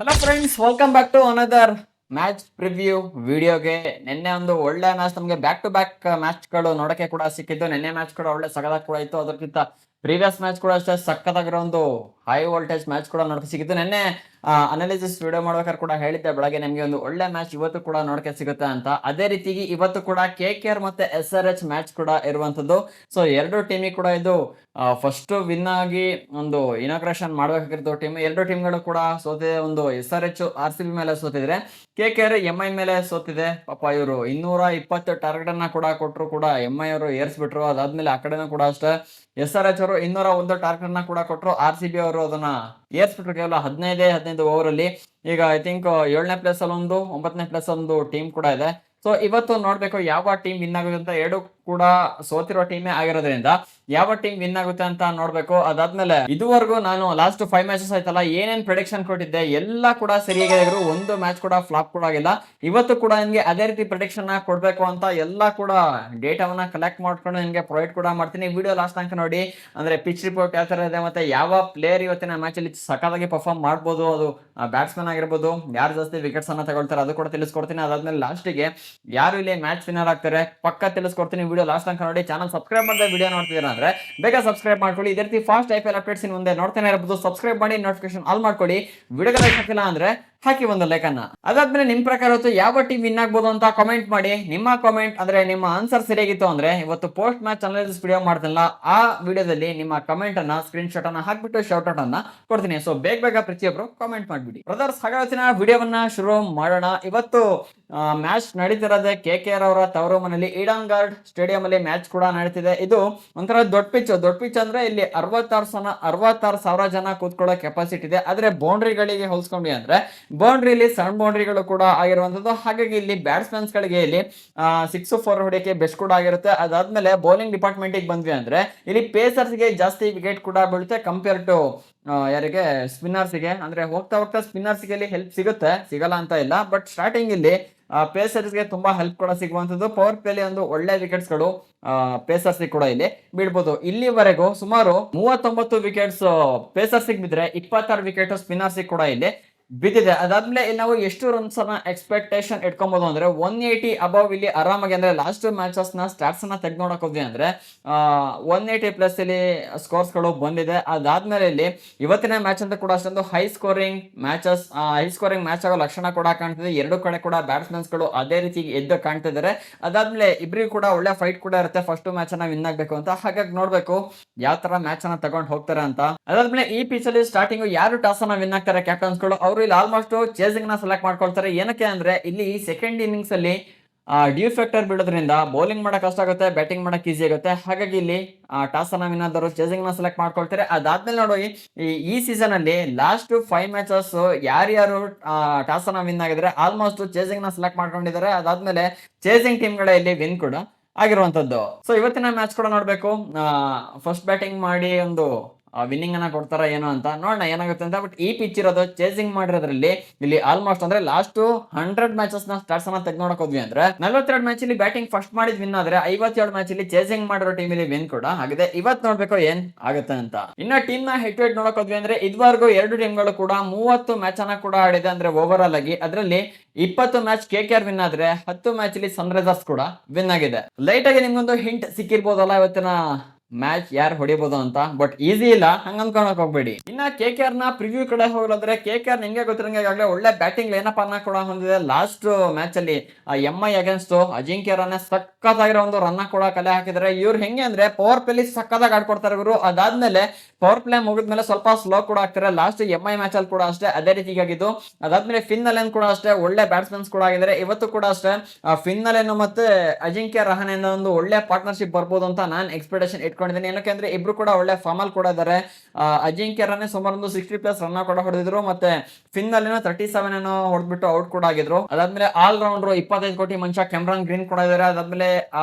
Hello friends, welcome back to another match preview ವಿಡಿಯೋಗೆ. ನಿನ್ನೆ ಒಂದು ಒಳ್ಳೆ ಮ್ಯಾಚ್, ನಮಗೆ ಬ್ಯಾಕ್ ಟು ಬ್ಯಾಕ್ ಮ್ಯಾಚ್ಗಳು ನೋಡಕ್ಕೆ ಕೂಡ ಸಿಕ್ಕಿದ್ದು. ನಿನ್ನೆ ಮ್ಯಾಚ್ ಕೂಡ ಒಳ್ಳೆ ಸಗದಾಗಿ ಕೂಡ ಇತ್ತು. ಅದಕ್ಕಿಂತ ಪ್ರೀವಿಯಸ್ ಮ್ಯಾಚ್ ಕೂಡ ಅಷ್ಟೇ ಸಕ್ಕತ್ತಾಗಿರೋ ಒಂದು ಹೈ ವೋಲ್ಟೇಜ್ ಮ್ಯಾಚ್ ಕೂಡ ನೋಡಕ್ಕೆ ಸಿಕ್ಕಿತ್ತು. ನಿನ್ನೆ ಅನಾಲಿಸಿಸ್ ವಿಡಿಯೋ ಮಾಡ್ಬೇಕಾದ್ರೆ ಕೂಡ ಹೇಳಿದ್ದೆ ಬೆಳಗ್ಗೆ ನಿಮಗೆ ಒಂದು ಒಳ್ಳೆ ಮ್ಯಾಚ್ ಇವತ್ತು ಕೂಡ ನೋಡಕ್ಕೆ ಸಿಗುತ್ತೆ ಅಂತ. ಅದೇ ರೀತಿಗೆ ಇವತ್ತು ಕೂಡ KKR ಮತ್ತೆ SRH ಮ್ಯಾಚ್ ಕೂಡ ಇರುವಂತದ್ದು. ಸೊ ಎರಡು ಟೀಮಿಗೆ ಕೂಡ ಇದು ಫಸ್ಟ್ ವಿನ್ ಆಗಿ ಒಂದು ಇನಾಗ್ರೇಷನ್ ಮಾಡ್ಬೇಕಾಗಿರೋ ಟೀಮ್. ಎರಡು ಟೀಮ್ಗಳು ಕೂಡ ಸೋತಿದೆ. ಒಂದು SRH RCB ಮೇಲೆ ಸೋತಿದ್ರೆ, KKR MI ಮೇಲೆ ಸೋತಿದೆ. ಪಾಪ ಇವರು 220 ಟಾರ್ಗೆಟ್ ಅನ್ನ ಕೂಡ ಕೊಟ್ಟರು ಕೂಡ MI ಅವರು ಏರ್ಸ್ಬಿಟ್ರು. ಅದಾದ್ಮೇಲೆ ಆ ಕಡೆನೂ ಕೂಡ ಅಷ್ಟೇ SRH ಅವರು 201 ಟಾರ್ಗೆಟ್ ಅನ್ನ ಕೂಡ ಕೊಟ್ಟರು. RCB ಅವರು ಅದನ್ನ ಏರ್ಸ್ಬಿಟ್ರು ಕೇವಲ 15 ಓವರ್ ಅಲ್ಲಿ. ಈಗ ಐ ಥಿಂಕ್ 7ನೇ ಪ್ಲೇಸ್ ಅಲ್ಲಿ ಒಂದು 9ನೇ ಪ್ಲೇಸ್ ಒಂದು ಟೀಮ್ ಕೂಡ ಇದೆ. ಸೊ ಇವತ್ತು ನೋಡ್ಬೇಕು ಯಾವ ಟೀಮ್ ವಿನ್ ಆಗುತ್ತೆ ಅಂತ. ಎರಡು ಕೂಡ ಸೋತಿರೋ ಟೀಮೇ ಆಗಿರೋದ್ರಿಂದ ಯಾವ ಟೀಮ್ ವಿನ್ ಆಗುತ್ತೆ ಅಂತ ನೋಡ್ಬೇಕು. ಅದಾದ್ಮೇಲೆ ಇದುವರೆಗೂ ನಾನು ಲಾಸ್ಟ್ 5 ಮ್ಯಾಚಸ್ ಆಯ್ತಲ್ಲ, ಏನೇನ್ ಪ್ರೆಡಿಕ್ಷನ್ ಕೊಟ್ಟಿದ್ದೆ ಎಲ್ಲ ಕೂಡ ಸರಿಯಾಗಿದ್ರು. ಒಂದು ಮ್ಯಾಚ್ ಕೂಡ ಫ್ಲಾಪ್ ಕೂಡ ಆಗಿಲ್ಲ. ಇವತ್ತು ಕೂಡ ನಿಮ್ಗೆ ಅದೇ ರೀತಿ ಪ್ರೆಡಿಕ್ಷನ್ ಕೊಡ್ಬೇಕು ಅಂತ ಎಲ್ಲ ಕೂಡ ಡೇಟಾವನ್ನ ಕಲೆಕ್ಟ್ ಮಾಡ್ಕೊಂಡು ನಿಮ್ಗೆ ಪ್ರೊವೈಡ್ ಕೂಡ ಮಾಡ್ತೀನಿ. ವಿಡಿಯೋ ಲಾಸ್ಟ್ ತನಕ ನೋಡಿ. ಅಂದ್ರೆ ಪಿಚ್ ರಿಪೋರ್ಟ್ ಯಾವ ತರ ಇದೆ, ಮತ್ತೆ ಯಾವ ಪ್ಲೇಯರ್ ಇವತ್ತಿನ ಮ್ಯಾಚ್ ಅಲ್ಲಿ ಸಖತ್ತಾಗಿ ಪರ್ಫಾರ್ಮ್ ಮಾಡ್ಬೋದು, ಅದು ಬ್ಯಾಟ್ಸ್ಮನ್ ಆಗಿರ್ಬೋದು, ಯಾರು ಜಾಸ್ತಿ ವಿಕೆಟ್ಸ್ ಅನ್ನ ತಗೊಳ್ತಾರೆ ಅದು ಕೂಡ ತಿಳಿಸ್ಕೊಡ್ತೀನಿ. ಅದಾದ್ಮೇಲೆ ಲಾಸ್ಟಿಗೆ ಯಾರು ಇಲ್ಲಿ ಮ್ಯಾಚ್ ವಿನ್ನರ್ ಆಗ್ತಾರೆ ಪಕ್ಕ ತಿಳಿಸ್ಕೊಡ್ತೀನಿ. ವಿಡಿಯೋ ಲಾಸ್ಟ್ ತನಕ ನೋಡಿ. ಚಾನಲ್ ಸಬ್ಸ್ಕ್ರೈಬ್ ಮಾಡಿದ್ರೆ ವಿಡಿಯೋ ನೋಡ್ತಿದ್ದೀರಾ ಅಂದ್ರೆ ಬೇಗ ಸಬ್ಸ್ಕ್ರೈಬ್ ಮಾಡ್ಕೊಳ್ಳಿ. ಇದೇ ರೀತಿ ಫಾಸ್ಟ್ IPL ಅಪ್ಡೇಟ್ಸ್ ಇನ್ ಮುಂದೆ ನೋಡ್ತಾನೆ ಇರಬಹುದು. ಸಬ್ಸ್ಕ್ರೈಬ್ ಮಾಡಿ, ನೋಟಿಫಿಕೇಶನ್ ಆಲ್ ಮಾಡ್ಕೊಳ್ಳಿ. ವಿಡಿಯೋಗೆ ಲೈಕ್ ಹಾಕಿಲ್ಲ ಅಂದ್ರೆ ಹಾಕಿ ಒಂದು ಲೈಕ್ ಅನ್ನ. ಅದಾದ್ಮೇಲೆ ನಿಮ್ ಪ್ರಕಾರ ಇವತ್ತು ಯಾವ ಟೀಮ್ ವಿನ್ ಆಗ್ಬೋದು ಅಂತ ಕಾಮೆಂಟ್ ಮಾಡಿ. ನಿಮ್ಮ ಕಾಮೆಂಟ್ ಅಂದ್ರೆ ನಿಮ್ಮ ಆನ್ಸರ್ ಸರಿಯಾಗಿತ್ತು ಅಂದ್ರೆ ಇವತ್ತು ಪೋಸ್ಟ್ ಮ್ಯಾಚ್ ಅನಾಲಿಸಿಸ್ ವಿಡಿಯೋ ಮಾಡ್ತಿಲ್ಲ, ಆ ವಿಡಿಯೋದಲ್ಲಿ ನಿಮ್ಮ ಕಮೆಂಟ್ ಅನ್ನ ಸ್ಕ್ರೀನ್ ಶಾಟ್ ಅನ್ನ ಹಾಕ್ಬಿಟ್ಟು ಶೌಟ್ ಔಟ್ ಅನ್ನ ಕೊಡ್ತೀನಿ. ಸೊ ಬೇಗ ಪ್ರತಿಯೊಬ್ರು ಕಾಮೆಂಟ್ ಮಾಡ್ಬಿಡಿ. ಬ್ರದರ್ಸ್, ಹಾಗಾದ್ರೆ ವಿಡಿಯೋವನ್ನ ಶುರು ಮಾಡೋಣ. ಇವತ್ತು ಮ್ಯಾಚ್ ನಡೀತಿರೋದೆ KKR ಅವರ ತವರು ಮನೆಯಲ್ಲಿ ಈಡನ್ ಗಾರ್ಡ್ ಸ್ಟೇಡಿಯಂ ಅಲ್ಲಿ ಮ್ಯಾಚ್ ಕೂಡ ನಡೀತಿದೆ. ಇದು ಒಂಥರ ದೊಡ್ಡ ಪಿಚ್ ಅಂದ್ರೆ ಇಲ್ಲಿ 66,000 ಜನ ಕೂತ್ಕೊಳ್ಳೋ ಕೆಪಾಸಿಟಿ ಇದೆ. ಆದ್ರೆ ಬೌಂಡ್ರಿಗಳಿಗೆ ಹೋಲಿಸ್ಕೊಂಡ್ವಿ ಅಂದ್ರೆ ಬೌಂಡ್ರಿಲಿ ಸಣ್ಣ ಬೌಂಡ್ರಿಗಳು ಕೂಡ ಆಗಿರುವಂತದ್ದು. ಹಾಗಾಗಿ ಇಲ್ಲಿ ಬ್ಯಾಟ್ಸ್ಮನ್ಸ್ ಗಳಿಗೆ ಇಲ್ಲಿ 6-4 ಹೊಡಿಯಕ್ಕೆ ಬೆಸ್ಟ್ ಕೂಡ ಆಗಿರುತ್ತೆ. ಅದಾದ್ಮೇಲೆ ಬೌಲಿಂಗ್ ಡಿಪಾರ್ಟ್ಮೆಂಟ್ ಬಂದ್ವಿ ಅಂದ್ರೆ ಇಲ್ಲಿ ಪೇಸರ್ಸ್ ಗೆ ಜಾಸ್ತಿ ವಿಕೆಟ್ ಕೂಡ ಬೀಳುತ್ತೆ ಕಂಪೇರ್ ಟು ಯಾರಿಗೆ ಸ್ಪಿನ್ನರ್ಸ್ಗೆ. ಅಂದ್ರೆ ಹೋಗ್ತಾ ಸ್ಪಿನ್ನರ್ಸ್ಗೆ ಇಲ್ಲಿ ಹೆಲ್ಪ್ ಸಿಗುತ್ತೆ, ಸಿಗಲ್ಲ ಅಂತ ಇಲ್ಲ. ಬಟ್ ಸ್ಟಾರ್ಟಿಂಗ್ ಇಲ್ಲಿ ಪೇಸರ್ಸ್ಗೆ ತುಂಬಾ ಹೆಲ್ಪ್ ಕೂಡ ಸಿಗುವಂತದ್ದು. ಪವರ್ ಪ್ಲೇಲಿ ಒಂದು ಒಳ್ಳೆ ವಿಕೆಟ್ಸ್ ಗಳು ಪೇಸರ್ಸ್ ಕೂಡ ಇಲ್ಲಿ ಬೀಳ್ಬೋದು. ಇಲ್ಲಿವರೆಗೂ ಸುಮಾರು 39 ವಿಕೆಟ್ಸ್ ಪೇಸರ್ಸ್ ಬಿದ್ರೆ 26 ವಿಕೆಟ್ ಸ್ಪಿನ್ನರ್ಸ್ ಕೂಡ ಇಲ್ಲಿ ಬಿದ್ದಿದೆ. ಅದಾದ್ಮೇಲೆ ಇಲ್ಲಿ ನಾವು ಎಷ್ಟು ರನ್ಸ್ ಅನ್ನ ಎಕ್ಸ್ಪೆಕ್ಟೇಷನ್ ಇಟ್ಕೊಬಹುದು ಅಂದ್ರೆ 180 ಅಬವ್ ಇಲ್ಲಿ ಆರಾಮಾಗಿ. ಅಂದ್ರೆ ಲಾಸ್ಟ್ ಮ್ಯಾಚಸ್ ನ ಸ್ಟಾಟ್ಸ್ ಅನ್ನ ತೆಗೆದು ನೋಡಕ್ ಹೋದ್ವಿ ಅಂದ್ರೆ 180 ಪ್ಲಸ್ ಇಲ್ಲಿ ಸ್ಕೋರ್ಸ್ ಗಳು ಬಂದಿದೆ. ಅದಾದ್ಮೇಲೆ ಇಲ್ಲಿ ಇವತ್ತಿನ ಮ್ಯಾಚ್ ಅಂತ ಕೂಡ ಅಷ್ಟೊಂದು ಹೈ ಸ್ಕೋರಿಂಗ್ ಮ್ಯಾಚ್ ಆಗೋ ಲಕ್ಷಣ ಕೂಡ ಕಾಣ್ತಿದೆ. ಎರಡು ಕಡೆ ಕೂಡ ಬ್ಯಾಟ್ಸ್ಮನ್ಸ್ ಗಳು ಅದೇ ರೀತಿ ಎದ್ದು ಕಾಣ್ತಿದ್ದಾರೆ. ಅದಾದ್ಮೇಲೆ ಇಬ್ರಿಗೂ ಕೂಡ ಒಳ್ಳೆ ಫೈಟ್ ಕೂಡ ಇರುತ್ತೆ ಫಸ್ಟ್ ಮ್ಯಾಚ್ ಅನ್ನ ವಿನ್ ಆಗ್ಬೇಕು ಅಂತ. ಹಾಗಾಗಿ ನೋಡ್ಬೇಕು ಯಾವ ತರ ಮ್ಯಾಚ್ ಅನ್ನ ತಗೊಂಡು ಹೋಗ್ತಾರೆ ಅಂತ. ಅದಾದ್ಮೇಲೆ ಈ ಪಿಚ್ ಅಲ್ಲಿ ಸ್ಟಾರ್ಟಿಂಗ್ ಯಾರು ಟಾಸ್ ಅನ್ನ ವಿನ್ ಆಗ್ತಾರೆ ಕ್ಯಾಪ್ಟನ್ಸ್ ಗಳು, ಅವರು ಇಲ್ಲಿ ಆಲ್ಮೋಸ್ಟ್ ಚೇಸಿಂಗ್ ನ ಸೆಲೆಕ್ಟ್ ಮಾಡ್ಕೊಳ್ತಾರೆ. ಏನಕ್ಕೆ ಅಂದ್ರೆ ಇಲ್ಲಿ ಸೆಕೆಂಡ್ ಇನ್ನಿಂಗ್ಸ್ ಅಲ್ಲಿ ಡ್ಯೂ ಫ್ಯಾಕ್ಟರ್ ಬೀಳೋದ್ರಿಂದ ಬೌಲಿಂಗ್ ಮಾಡಕ್ ಕಷ್ಟ ಆಗುತ್ತೆ, ಬ್ಯಾಟಿಂಗ್ ಮಾಡಕ್ ಈಸಿ ಆಗುತ್ತೆ. ಹಾಗಾಗಿ ಇಲ್ಲಿ ಟಾಸ್ ಅನ್ನ ವಿನ್ ಆದವರು ಚೇಸಿಂಗ್ ನ ಸೆಲೆಕ್ಟ್ ಮಾಡ್ಕೊಳ್ತಾರೆ. ಅದಾದ್ಮೇಲೆ ನೋಡಿ ಈ ಸೀಸನ್ ಅಲ್ಲಿ ಲಾಸ್ಟ್ 5 ಮ್ಯಾಚಸ್ ಯಾರ್ಯಾರು ಟಾಸ್ ಅನ್ನ ವಿನ್ ಆಗಿದ್ರೆ ಆಲ್ಮೋಸ್ಟ್ ಚೇಸಿಂಗ್ ನ ಸೆಲೆಕ್ಟ್ ಮಾಡ್ಕೊಂಡಿದ್ದಾರೆ. ಅದಾದ್ಮೇಲೆ ಚೇಸಿಂಗ್ ಟೀಮ್ ಗಳ ಇಲ್ಲಿ ವಿನ್ ಕೂಡ ಆಗಿರುವಂತದ್ದು. ಸೊ ಇವತ್ತಿನ ಮ್ಯಾಚ್ ಕೂಡ ನೋಡ್ಬೇಕು. ಫಸ್ಟ್ ಬ್ಯಾಟಿಂಗ್ ಮಾಡಿ ಒಂದು ವಿನ್ನಿಂಗ್ ಅನ್ನ ಕೊಡ್ತಾರ ಏನೋ ಅಂತ ನೋಡೋಣ ಏನಾಗುತ್ತೆ ಅಂತ. ಬಟ್ ಈ ಪಿಚ್ ಇರೋದು ಚೇಸಿಂಗ್ ಮಾಡಿರೋದ್ರಲ್ಲಿ ಇಲ್ಲಿ ಆಲ್ಮೋಸ್ಟ್ ಅಂದ್ರೆ ಲಾಸ್ಟ್ 100 ಮ್ಯಾಚಸ್ ನ ಸ್ಟಾರ್ಟ್ಸ್ ಅನ್ನ ತೆಗೆದು ನೋಡಕ್ ಹೋದ್ವಿ ಅಂದ್ರೆ 42 ಮ್ಯಾಚ್ ಇಲ್ಲಿ ಬ್ಯಾಟಿಂಗ್ ಫಸ್ಟ್ ಮಾಡಿದ್ ವಿನ್ ಆದ್ರೆ 57 ಮ್ಯಾಚ್ ಇಲ್ಲಿ ಚೇಸಿಂಗ್ ಮಾಡಿರೋ ಟೀಮ್ ಇಲ್ಲಿ ವಿನ್ ಕೂಡ ಆಗಿದೆ. ಇವತ್ತು ನೋಡ್ಬೇಕು ಏನ್ ಆಗುತ್ತೆ ಅಂತ. ಇನ್ನ ಟೀಮ್ ನ ಹೆಡ್ ಟು ಹೆಡ್ ನೋಡಕ್ ಹೋದ್ವಿ ಅಂದ್ರೆ ಇದುವರೆಗೂ ಎರಡು ಟೀಮ್ಗಳು ಕೂಡ 30 ಮ್ಯಾಚ್ ಅನ್ನ ಕೂಡ ಆಡಿದೆ. ಅಂದ್ರೆ ಓವರ್ ಆಲ್ ಆಗಿ ಅದರಲ್ಲಿ 20 ಮ್ಯಾಚ್ KKR ವಿನ್ ಆದ್ರೆ 10 ಮ್ಯಾಚ್ ಇಲ್ಲಿ ಸನ್ರೈಸರ್ಸ್ ಕೂಡ ವಿನ್ ಆಗಿದೆ. ಲೈಟ್ ಆಗಿ ನಿಮ್ಗೊಂದು ಹಿಂಟ್ ಸಿಕ್ಕಿರ್ಬೋದಲ್ಲ ಇವತ್ತಿನ ಮ್ಯಾಚ್ ಯಾರು ಹೊಡಿಬಹುದು ಅಂತ. ಬಟ್ ಈಸಿ ಇಲ್ಲ, ಹಂಗ ಅನ್ಕೊಳಕ್ ಹೋಗ್ಬೇಡಿ. ಇನ್ನ KKR ನ ಪ್ರಿವ್ಯೂ ಕಡೆ ಹೋಗೋದ್ರೆ KKR ನಿಮ್ಗೆ ಗೊತ್ತಿರಂಗೆ ಈಗಾಗಲೇ ಒಳ್ಳೆ ಬ್ಯಾಟಿಂಗ್ ಲೈನಪ್ ಅನ್ನ ಕೂಡ ಹೊಂದಿದೆ. ಲಾಸ್ಟ್ ಮ್ಯಾಚ್ ಅಲ್ಲಿ MI ಅಗೇನ್ಸ್ಟ್ ಅಜಿಂಕ್ಯ ರಹಾನೆ ಸಕ್ಕತ್ತಾಗಿರೋ ಒಂದು ರನ್ ಕೂಡ ಕಲೆ ಹಾಕಿದ್ದಾರೆ. ಇವ್ರು ಹೆಂಗೆ ಅಂದ್ರೆ ಪವರ್ ಪ್ಲೇಲಿ ಸಕ್ಕತ್ತಾಗಿ ಆಡ್ಕೊಡ್ತಾರೆ ಇವರು. ಅದಾದ್ಮೇಲೆ ಪವರ್ ಪ್ಲೇ ಮುಗಿದ್ಮೇಲೆ ಸ್ವಲ್ಪ ಸ್ಲೋ ಕೂಡ ಆಗ್ತಾರೆ. ಲಾಸ್ಟ್ MI ಮ್ಯಾಚ್ ಅಲ್ಲಿ ಕೂಡ ಅಷ್ಟೇ ಅದೇ ರೀತಿಯಾಗಿದ್ದು. ಅದಾದ್ಮೇಲೆ ಫಿನ್ನಲೆನ್ ಕೂಡ ಅಷ್ಟೇ ಒಳ್ಳೆ ಬ್ಯಾಟ್ಸ್ಮನ್ಸ್ ಕೂಡ ಆಗಿದ್ದಾರೆ. ಇವತ್ತು ಕೂಡ ಅಷ್ಟೇ ಫಿನ್ನಲೆನ್ ಮತ್ತೆ ಅಜಿಂಕ್ಯ ರಹಾನೆ ಒಂದು ಒಳ್ಳೆ ಪಾರ್ಟ್ನರ್ಶಿಪ್ ಬರ್ಬೋದು ಅಂತ ನಾನು ಎಕ್ಸ್ಪೆಕ್ಟೇಷನ್ ಇಟ್ಕೊಂಡಿದ್ದೀನಿ. ಏನಕ್ಕೆ ಅಂದ್ರೆ ಇಬ್ರು ಕೂಡ ಒಳ್ಳೆ ಫಾರ್ಮ್ ಅಲ್ಲಿ ಕೂಡ ಇದ್ದಾರೆ. ಅಜಿಂಕ್ಯ ರಹಾನೆ ಸುಮಾರು ಒಂದು 60+ ರನ್ ಕೂಡ ಹೊಡೆದಿದ್ರು. ಮತ್ತೆ ಫಿನ್ನಲೆನ್ 37 ಏನೋ ಹೊಡೆದ್ಬಿಟ್ಟು ಔಟ್ ಕೂಡ ಆಗಿದ್ರು. ಅದಾದ್ಮೇಲೆ ಆಲ್ ರೌಂಡರ್ 25 ಕೋಟಿ ಮನುಷ್ಯ ಕೆಮ್ರಾನ್ ಗ್ರೀನ್ ಕೂಡ ಇದ್ದಾರೆ. ಅದಾದ್ಮೇಲೆ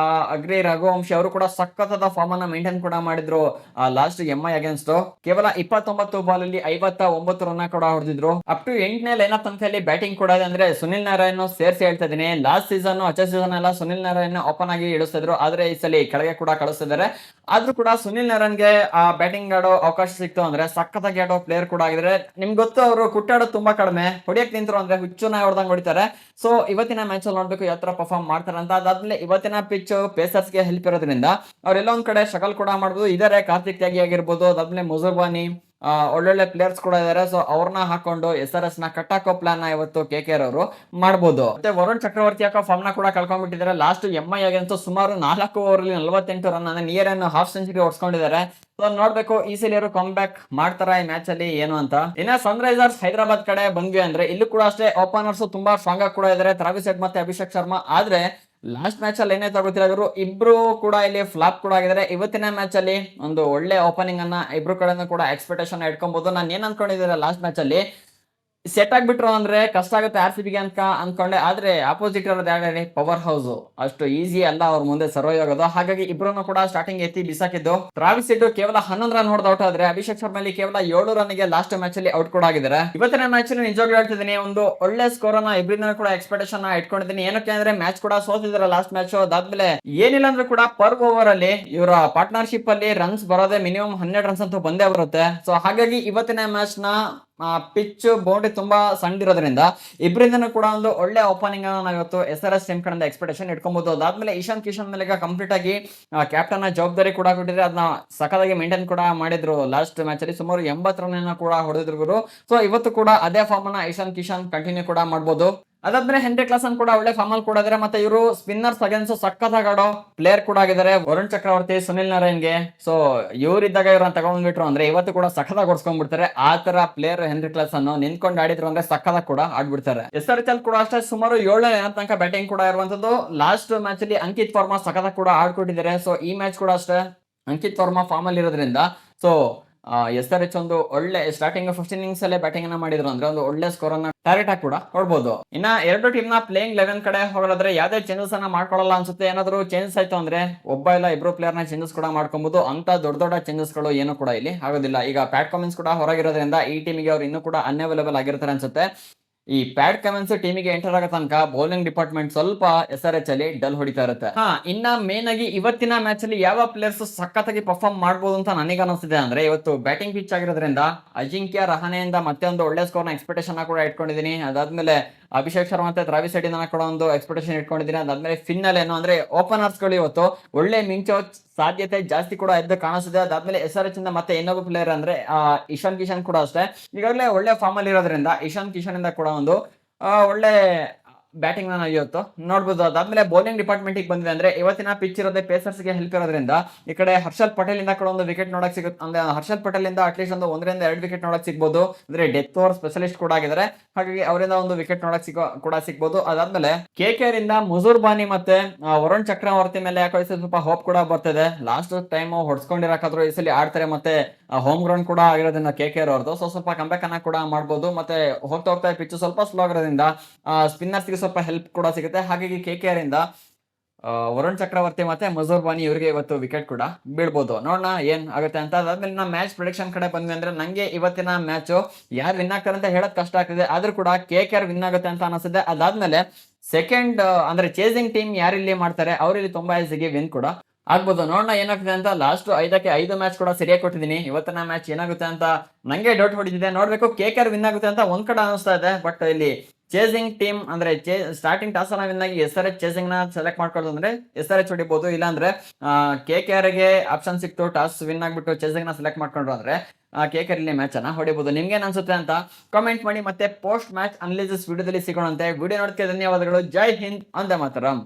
ಅಗ್ರಿ ರಘುವಂಶಿ ಅವರು ಕೂಡ ಸಖತ್ತಾದ ಫಾರ್ಮ್ ಅನ್ನ ಮೇಂಟೈನ್ ಕೂಡ ಮಾಡಿದ್ರು ಲಾಸ್ಟ್ MI ಅಗೇನ್ಸ್ಟ್. ಕೇವಲ 29 ಬಾಲ್ ಅಲ್ಲಿ 59 ರನ್ ಕೂಡ ಹೊಡೆದಿದ್ರು. ಅಪ್ ಟು 8ನೇ ಲೈನಪ್ ತನಕ ಬ್ಯಾಟಿಂಗ್ ಕೂಡ ಇದೆ. ಅಂದ್ರೆ ಸುನಿಲ್ ನಾರಾಯಣ್ ಸೇರಿಸಿ ಹೇಳ್ತಾ ಇದೀನಿ. ಲಾಸ್ಟ್ ಸೀಸನ್ ಸೀಸನ್ ಎಲ್ಲ ಸುನಿಲ್ ನಾರಾಯಣ್ ಓಪನ್ ಆಗಿ ಇಳಿಸ್ತಿದ್ರು, ಆದ್ರೆ ಈ ಸಲ ಕೆಳಗೆ ಕೂಡ ಕಳಿಸ್ತಿದ್ದಾರೆ. ಆದ್ರೆ ಆದ್ರೂ ಕೂಡ ಸುನಿಲ್ ನಾರಾಯಣ್ಗೆ ಆ ಬ್ಯಾಟಿಂಗ್ ಆಡೋ ಅವಕಾಶ ಸಿಕ್ತು ಅಂದ್ರೆ ಸಖತ್ತಾಗಿ ಆಡೋ ಪ್ಲೇಯರ್ ಕೂಡ ಆಗಿದ್ರೆ. ನಿಮ್ಗೆ ಗೊತ್ತು ಅವರು ಕುಟ್ಟಾಡೋದು ತುಂಬಾ ಕಡಿಮೆ, ಹೊಡಿಯಕ್ ನಿಂತರು ಅಂದ್ರೆ ಹುಚ್ಚು ನಾಯಿ ಹೊಡೆದಂಗ್ ಹೊಡಿತಾರೆ. ಸೊ ಇವತ್ತಿನ ಮ್ಯಾಚ್ ಅಲ್ಲಿ ನೋಡ್ಬೇಕು ಯಾವ ತರ ಪರ್ಫಾರ್ಮ್ ಮಾಡ್ತಾರೆ ಅಂತ. ಅದಾದ್ಮೇಲೆ ಇವತ್ತಿನ ಪಿಚ್ ಪೇಸರ್ಸ್ ಗೆ ಹೆಲ್ಪ್ ಇರೋದ್ರಿಂದ ಅವ್ರೆಲ್ಲ ಒಂದ್ ಕಡೆ ಸ್ಟ್ರಗಲ್ ಕೂಡ ಮಾಡ್ಬೋದು. ಇದಾರೆ ಕಾರ್ತಿಕ್ ತ್ಯಾಗಿ ಆಗಿರ್ಬೋದು, ಅದಾದ್ಮೇಲೆ ಮುಜುರ್ಬಾನಿ, ಒಳ್ಳೊಳ್ಳೆ ಪ್ಲೇಯರ್ಸ್ ಕೂಡ ಇದಾರೆ. ಸೊ ಅವ್ರನ್ನ ಹಾಕೊಂಡು SRS ನ ಕಟ್ಟಾಕೋ ಪ್ಲಾನ್ ನ ಇವತ್ತು KKR ಅವರು ಮಾಡ್ಬೋದು. ಮತ್ತೆ ವರುಣ್ ಚಕ್ರವರ್ತಿ ಯಾಕೋ ಫಾರ್ಮ್ ನ ಕೂಡ ಕಳ್ಕೊಂಡ್ಬಿಟ್ಟಿದ್ದಾರೆ. ಲಾಸ್ಟ್ MI ಆಗಂತೂ ಸುಮಾರು 4 ಓವರ್ ಅಲ್ಲಿ 48 ರನ್ ಅಂದ್ರೆ ನಿಯರ್ ಅನ್ನು ಹಾಫ್ ಸೆಂಚುರಿ ಹೊಡ್ಸ್ಕೊಂಡಿದ್ದಾರೆ. ಸೊ ನೋಡ್ಬೇಕು ಈ ಸಲ ಅವರು ಕಮ್ ಬ್ಯಾಕ್ ಮಾಡ್ತಾರ ಈ ಮ್ಯಾಚ್ ಅಲ್ಲಿ ಏನು ಅಂತ. ಇನ್ನ ಸನ್ರೈಸರ್ಸ್ ಹೈದರಾಬಾದ್ ಕಡೆ ಬಂದ್ವಿ ಅಂದ್ರೆ ಇಲ್ಲೂ ಕೂಡ ಅಷ್ಟೇ ಓಪನರ್ಸ್ ತುಂಬಾ ಸ್ಟ್ರಾಂಗ್ ಆಗಿ ಕೂಡ ಇದಾರೆ, ಟ್ರಾವಿಸ್ ಹೆಡ್ ಮತ್ತೆ ಅಭಿಷೇಕ್ ಶರ್ಮಾ. ಆದ್ರೆ ಲಾಸ್ಟ್ ಮ್ಯಾಚ್ ಅಲ್ಲಿ ಏನಾಯ್ತು ಗೊತ್ತಿಲ್ಲ, ಇವರು ಇಬ್ರು ಕೂಡ ಇಲ್ಲಿ ಫ್ಲಾಪ್ ಕೂಡ ಆಗಿದ್ದಾರೆ. ಇವತ್ತಿನ ಮ್ಯಾಚ್ ಅಲ್ಲಿ ಒಂದು ಒಳ್ಳೆ ಓಪನಿಂಗ್ ಅನ್ನ ಇಬ್ರು ಕಡೆನೂ ಕೂಡ ಎಕ್ಸ್ಪೆಕ್ಟೇಷನ್ ಇಟ್ಕೊಬಹುದು. ನಾನು ಏನ್ ಅನ್ಕೊಂಡಿದ್ದೀರಾ ಲಾಸ್ಟ್ ಮ್ಯಾಚ್ ಅಲ್ಲಿ ಸೆಟ್ ಆಗ್ಬಿಟ್ರು ಅಂದ್ರೆ ಕಷ್ಟ ಆಗುತ್ತೆ RCB ಗೆ ಅಂತ ಅನ್ಕೊಂಡೆ. ಆದ್ರೆ ಆಪೋಸಿಟ್ ಇರೋದು ಯಾರು ಪವರ್ ಹೌಸ್, ಅಷ್ಟು ಈಸಿ ಅಲ್ಲ ಅವ್ರ ಮುಂದೆ ಸರ್ವೈವ್ ಆಗೋದು. ಹಾಗಾಗಿ ಇಬ್ರು ಕೂಡ ಸ್ಟಾರ್ಟಿಂಗ್ ಎತ್ತಿ ಬಿಸಾಕಿದ್ದು. ಟ್ರಾವಿಸ್ ಹೆಡ್ ಕೇವಲ 11 ರನ್ ಹೊಡೆದು ಔಟ್ ಆದ್ರೆ ಅಭಿಷೇಕ್ ಶರ್ಮಾ ಕೇವಲ 7 ರನ್ ಗೆ ಲಾಸ್ಟ್ ಮ್ಯಾಚ್ ಅಲ್ಲಿ ಔಟ್ ಕೂಡ ಆಗಿದ್ದಾರೆ. ಇವತ್ತಿನ ಮ್ಯಾಚ್ ಅಲ್ಲಿ ನಿಜವಾಗ್ಲೂ ಹೇಳ್ತಿದ್ದೀನಿ, ಒಂದು ಒಳ್ಳೆ ಸ್ಕೋರ್ ಅನ್ನ ಇಬ್ಬರಿಂದ ಕೂಡ ಎಕ್ಸ್ಪೆಕ್ಟೇಷನ್ ಇಟ್ಕೊಂಡಿದ್ದೀನಿ. ಏನಕ್ಕೆ ಅಂದ್ರೆ ಮ್ಯಾಚ್ ಕೂಡ ಸೋತಿದ್ದಾರೆ ಲಾಸ್ಟ್ ಮ್ಯಾಚ್. ಅದಾದ್ಮೇಲೆ ಏನಿಲ್ಲ ಅಂದ್ರೆ ಕೂಡ ಪರ್ ಓವರ್ ಅಲ್ಲಿ ಇವರ ಪಾರ್ಟ್ನರ್ಶಿಪ್ ಅಲ್ಲಿ ರನ್ಸ್ ಬರೋದೇ ಮಿನಿಮಮ್ 12 ರನ್ಸ್ ಅಂತೂ ಬಂದೇ ಬರುತ್ತೆ. ಸೊ ಹಾಗಾಗಿ ಇವತ್ತಿನ ಮ್ಯಾಚ್ ನ ಪಿಚ್ ಬೌಂಡ್ರಿ ತುಂಬಾ ಸಣ್ಣಿರೋದ್ರಿಂದ ಇಬ್ಬರಿಂದನೂ ಕೂಡ ಒಂದು ಒಳ್ಳೆ ಓಪನಿಂಗ್ ನಾವು ಇವತ್ತು SRS ಟೀಮ್ ಕಡೆಯಿಂದ ಎಕ್ಸ್ಪೆಕ್ಟೇಷನ್ ಇಟ್ಕೊಬಹುದು. ಅದಾದ್ಮೇಲೆ ಇಶಾನ್ ಕಿಶನ್ ಮೇಲೆ ಕಂಪ್ಲೀಟ್ ಆಗಿ ಕ್ಯಾಪ್ಟನ್ ಜವಾಬ್ದಾರಿ ಕೂಡ ಕೊಟ್ಟಿದ್ರೆ, ಅದನ್ನ ಸಖತ್ತಾಗಿ ಮೇಂಟೈನ್ ಕೂಡ ಮಾಡಿದ್ರು. ಲಾಸ್ಟ್ ಮ್ಯಾಚ್ ಅಲ್ಲಿ ಸುಮಾರು 80 ರನ್ ಕೂಡ ಹೊಡೆದಿದ್ರು. ಸೊ ಇವತ್ತು ಕೂಡ ಅದೇ ಫಾರ್ಮ್ ಅನ್ನ ಇಶಾನ್ ಕಿಶನ್ ಕಂಟಿನ್ಯೂ ಕೂಡ ಮಾಡಬಹುದು. ಅದಾದ್ಮೇಲೆ ಹೆನ್ರಿ ಕ್ಲಾಸನ್ ಕೂಡ ಒಳ್ಳೆ ಫಾರ್ಮ್ ಅಲ್ಲಿ ಕೂಡ ಇದಾರೆ. ಮತ್ತೆ ಇವರು ಸ್ಪಿನ್ನರ್ಸ್ ಅಗೇನ್ಸ್ಟ್ ಸಖತ್ತಾಗಿ ಆಡೋ ಪ್ಲೇಯರ್ ಕೂಡ ಆಗಿದ್ದಾರೆ. ವರುಣ್ ಚಕ್ರವರ್ತಿ, ಸುನಿಲ್ ನಾರಾಯಣ್ಗೆ ಸೊ ಇವರಿದ್ದಾಗ ಇವ್ರನ್ನ ತಗೊಂಡ್ಬಿಟ್ರು ಅಂದ್ರೆ ಇವತ್ತು ಕೂಡ ಸಖತ್ತಾಗಿ ಹೊಡ್ಸ್ಕೊಂಡ್ಬಿಡ್ತಾರೆ. ಆ ತರ ಪ್ಲೇಯರ್ ಹೆನ್ರಿ ಕ್ಲಾಸನ್ ನಿಂತ್ಕೊಂಡು ಆಡಿದ್ರು ಅಂದ್ರೆ ಸಖತ್ತಾಗಿ ಕೂಡ ಆಡ್ಬಿಡ್ತಾರೆ. SRH ಕೂಡ ಅಷ್ಟೇ ಸುಮಾರು 7ನೇ ತನಕ ಬ್ಯಾಟಿಂಗ್ ಕೂಡ ಇರುವಂತದ್ದು. ಲಾಸ್ಟ್ ಮ್ಯಾಚ್ ಅಲ್ಲಿ ಅಂಕಿತ್ ವರ್ಮಾ ಸಖತ್ತಾಗಿ ಕೂಡ ಆಡ್ಕೊಟ್ಟಿದ್ದಾರೆ. ಸೊ ಈ ಮ್ಯಾಚ್ ಕೂಡ ಅಷ್ಟೇ ಅಂಕಿತ್ ವರ್ಮಾ ಫಾರ್ಮ್ ಅಲ್ಲಿ ಇರೋದ್ರಿಂದ ಸೊ SRH ಒಂದು ಒಳ್ಳೆ ಸ್ಟಾರ್ಟಿಂಗ್ ಫಸ್ಟ್ ಇನ್ನಿಂಗ್ಸ್ ಅಲ್ಲೇ ಬ್ಯಾಟಿಂಗ್ ಅನ್ನ ಮಾಡಿದ್ರು ಅಂದ್ರೆ ಒಂದು ಒಳ್ಳೆ ಸ್ಕೋರ್ ಅನ್ನ ಟಾರ್ಗೆಟ್ ಆಗಿ ಕೂಡ ಕೊಡ್ಬೋದು. ಇನ್ನ ಎರಡು ಟೀಮ್ ನ ಪ್ಲೇಯಿಂಗ್ 11 ಕಡೆ ಹೋಗೋದ್ರೆ ಯಾವ್ದೇ ಚೇಂಜಸ್ ಅನ್ನ ಮಾಡ್ಕೊಳ್ಳಲ್ಲ ಅನ್ಸುತ್ತೆ. ಏನಾದ್ರು ಚೇಂಜಸ್ ಆಯ್ತು ಅಂದ್ರೆ ಒಬ್ಬ ಇಲ್ಲ ಇಬ್ರು ಪ್ಲೇಯರ್ ನ ಚೇಂಜಸ್ ಕೂಡ ಮಾಡ್ಕೊಬಹುದು. ಅಂತ ದೊಡ್ಡ ದೊಡ್ಡ ಚೇಂಜಸ್ ಗಳು ಏನು ಕೂಡ ಇಲ್ಲಿ ಆಗೋದಿಲ್ಲ. ಈಗ ಪ್ಯಾಟ್ ಕಮಿನ್ಸ್ ಕೂಡ ಹೊರಗಿರೋದ್ರಿಂದ ಈ ಟೀಮಿಗೆ ಅವ್ರು ಇನ್ನೂ ಕೂಡ ಅನ್ಅವೈಲೇಬಲ್ ಆಗಿರ್ತಾರೆ ಅನ್ಸುತ್ತೆ. ಈ ಪ್ಯಾಟ್ ಕಮೆನ್ಸ್ ಟೀಮಿಗೆ ಎಂಟರ್ ಆಗೋ ತನಕ ಬೌಲಿಂಗ್ ಡಿಪಾರ್ಟ್ಮೆಂಟ್ ಸ್ವಲ್ಪ SRH ಅಲ್ಲಿ ಡಲ್ ಹೊಡಿತಾ ಇರುತ್ತೆ. ಇನ್ನ ಮೇನ್ ಆಗಿ ಇವತ್ತಿನ ಮ್ಯಾಚ್ ಅಲ್ಲಿ ಯಾವ ಪ್ಲೇಯರ್ಸ್ ಸಖತ್ತಾಗಿ ಪರ್ಫಾರ್ಮ್ ಮಾಡಬಹುದು ಅಂತ ನನಗೆ ಅನಿಸ್ತಿದೆ ಅಂದ್ರೆ, ಇವತ್ತು ಬ್ಯಾಟಿಂಗ್ ಪಿಚ್ ಆಗಿರೋದ್ರಿಂದ ಅಜಿಂಕ್ಯ ರಹಾನೆಯಿಂದ ಮತ್ತೆ ಒಂದು ಒಳ್ಳೆ ಸ್ಕೋರ್ ನ ಎಕ್ಸ್ಪೆಕ್ಟೇಷನ್ ಕೂಡ ಇಟ್ಕೊಂಡಿದ್ದೀನಿ. ಅದಾದ್ಮೇಲೆ ಅಭಿಷೇಕ್ ಶರ್ಮಾ ಮತ್ತೆ ಟ್ರಾವಿಸ್ ಹೆಡ್ ಕೂಡ ಒಂದು ಎಕ್ಸ್ಪೆಕ್ಟೇಷನ್ ಇಟ್ಕೊಂಡಿದ್ದೀನಿ. ಅದಾದ್ಮೇಲೆ ಫಿನ್ನಲ್ ಏನು ಅಂದ್ರೆ ಓಪನರ್ಸ್ ಗಳು ಇವತ್ತು ಒಳ್ಳೆ ಮಿಂಚೋ ಸಾಧ್ಯತೆ ಜಾಸ್ತಿ ಕೂಡ ಎದ್ದು ಕಾಣಿಸ್ತಿದೆ. ಅದಾದ್ಮೇಲೆ SRH ಇಂದ ಮತ್ತೆ ಇನ್ನೊಬ್ಬ ಪ್ಲೇಯರ್ ಅಂದ್ರೆ ಇಶಾನ್ ಕಿಶನ್ ಕೂಡ ಅಷ್ಟೇ ಈಗಾಗಲೇ ಒಳ್ಳೆ ಫಾರ್ಮ್ ಅಲ್ಲಿ ಇರೋದ್ರಿಂದ ಇಶಾನ್ ಕಿಶನ್ ಇಂದ ಕೂಡ ಒಂದು ಒಳ್ಳೆ ಬ್ಯಾಟಿಂಗ್ ನಾವು ಇವತ್ತು ನೋಡ್ಬೋದು. ಅದಾದ್ಮೇಲೆ ಬೌಲಿಂಗ್ ಡಿಪಾರ್ಟ್ಮೆಂಟ್ ಬಂದ್ವಿ ಅಂದ್ರೆ ಇವತ್ತಿನ ಪಿಚ್ ಇರೋದೇ ಪೇಸರ್ಸ್ ಗೆ ಹೆಲ್ಪ್ ಇರೋದ್ರಿಂದ ಈ ಕಡೆ ಹರ್ಷಲ್ ಪಟೇಲ್ ಇಂದ ಕೂಡ ಒಂದು ವಿಕೆಟ್ ನೋಡಕ್ ಸಿಗುತ್ತೆ. ಅಂದ್ರೆ ಹರ್ಷಲ್ ಪಟೇಲ್ ಇಂದ ಅಟ್ಲೀಸ್ಟ್ ಒಂದು 1 ರಿಂದ 2 ವಿಕೆಟ್ ನೋಡಕ್ ಸಿಗ್ಬೋದು. ಅಂದ್ರೆ ಡೆತ್ ಓವರ್ ಸ್ಪೆಷಲಿಸ್ಟ್ ಕೂಡ ಆಗಿದ್ದಾರೆ, ಹಾಗಾಗಿ ಅವರಿಂದ ಒಂದು ವಿಕೆಟ್ ನೋಡಕ್ ಕೂಡ ಸಿಗ್ಬೋದು. ಅದಾದ್ಮೇಲೆ KKR ಇಂದ ಮುಜುರ್ಬಾನಿ ಮತ್ತೆ ವರುಣ್ ಚಕ್ರವರ್ತಿ ಮೇಲೆ ಯಾಕೋ ಸ್ವಲ್ಪ ಹೋಪ್ ಕೂಡ ಬರ್ತಿದೆ. ಲಾಸ್ಟ್ ಟೈಮ್ ಹೊಡ್ಸ್ಕೊಂಡಿರಕಾದ್ರು ಈ ಸಲ ಆಡ್ತಾರೆ, ಮತ್ತೆ ಹೋಮ್ ಗ್ರೌಂಡ್ ಕೂಡ ಆಗಿರೋದ್ರಿಂದ KKR ಅವ್ರದ್ದು ಸೊ ಸ್ವಲ್ಪ ಕಂಬ್ಯಾಕ್ ಅನ್ನ ಕೂಡ ಮಾಡ್ಬೋದು. ಮತ್ತೆ ಹೋಗ್ತಾ ಹೋಗ್ತಾ ಪಿಚ್ ಸ್ವಲ್ಪ ಸ್ಲೋ ಆಗಿರೋದ್ರಿಂದ ಸ್ಪಿನ್ನರ್ಸ್ ಗೆ ಸ್ವಲ್ಪ ಹೆಲ್ಪ್ ಕೂಡ ಸಿಗುತ್ತೆ. ಹಾಗಾಗಿ KKR ಇಂದ ವರುಣ್ ಚಕ್ರವರ್ತಿ ಮತ್ತೆ ಮುಜುರ್ಬಾನಿ ಇವರಿಗೆ ಇವತ್ತು ವಿಕೆಟ್ ಕೂಡ ಬೀಳ್ಬೋದು. ನೋಡೋಣ ಏನ್ ಆಗುತ್ತೆ ಅಂತ. ಅದಾದ್ಮೇಲೆ ನಾ ಮ್ಯಾಚ್ ಪ್ರಿಡಿಕ್ಷನ್ ಕಡೆ ಬಂದ್ವಿ ಅಂದ್ರೆ ನಂಗೆ ಇವತ್ತಿನ ಮ್ಯಾಚ್ ಯಾರು ವಿನ್ ಆಗ್ತಾರೆ ಅಂತ ಹೇಳಕ್ ಕಷ್ಟ ಆಗ್ತಿದೆ, ಆದ್ರೂ ಕೂಡ KKR ವಿನ್ ಆಗುತ್ತೆ ಅಂತ ಅನಿಸುತ್ತೆ. ಅದಾದ್ಮೇಲೆ ಸೆಕೆಂಡ್ ಅಂದ್ರೆ ಚೇಸಿಂಗ್ ಟೀಮ್ ಯಾರಿಲ್ಲಿ ಮಾಡ್ತಾರೆ ಅವರಲ್ಲಿ ತುಂಬಾ ಈಸಿಗೆ ವಿನ್ ಕೂಡ ಆಗ್ಬೋದು. ನೋಡೋಣ ಏನಾಗ್ತದೆ ಅಂತ. ಲಾಸ್ಟ್ 5ಕ್ಕೆ 5 ಮ್ಯಾಚ್ ಕೂಡ ಸರಿಯಾಗಿ ಕೊಟ್ಟಿದ್ದೀನಿ. ಇವತ್ತಿನ ಮ್ಯಾಚ್ ಏನಾಗುತ್ತೆ ಅಂತ ನಂಗೆ ಡೌಟ್ ಹೊಡಿತಿದೆ. ನೋಡ್ಬೇಕು KKR ವಿನ್ ಆಗುತ್ತೆ ಅಂತ ಒಂದ್ ಕಡೆ ಅನಿಸ್ತಾ ಇದೆ. ಬಟ್ ಇಲ್ಲಿ ಚೇಸಿಂಗ್ ಟೀಮ್ ಅಂದ್ರೆ ಸ್ಟಾರ್ಟಿಂಗ್ ಟಾಸ್ ಅನ್ನ ವಿನ್ ಆಗಿ SRH ಚೇಸಿಂಗ್ ನ ಸೆಲೆಕ್ಟ್ ಮಾಡ್ಕೊಳ್ಳೋದು ಅಂದ್ರೆ SRH ಹೊಡಿಬಹುದು. ಇಲ್ಲಾಂದ್ರೆ KKR ಗೆ ಆಪ್ಷನ್ ಸಿಕ್ತು ಟಾಸ್ ವಿನ್ ಆಗ್ಬಿಟ್ಟು ಚೇಸಿಂಗ್ ನ ಸೆಲೆಕ್ಟ್ ಮಾಡ್ಕೊಂಡ್ರು ಅಂದ್ರೆ KKR ಇಲ್ಲಿ ಮ್ಯಾಚ್ ಅನ್ನ ಹೊಡಿಬಹುದು. ನಿಮ್ಗೆ ಏನ್ ಅನ್ಸುತ್ತೆ ಅಂತ ಕಾಮೆಂಟ್ ಮಾಡಿ. ಮತ್ತೆ ಪೋಸ್ಟ್ ಮ್ಯಾಚ್ ಅನಾಲಿಸಿಸ್ ವಿಡಿಯೋದಲ್ಲಿ ಸಿಗೋಣಂತೆ. ವಿಡಿಯೋ ನೋಡೋದಕ್ಕೆ ಧನ್ಯವಾದಗಳು. ಜೈ ಹಿಂದ್, ವಂದೇ ಮಾತರಂ.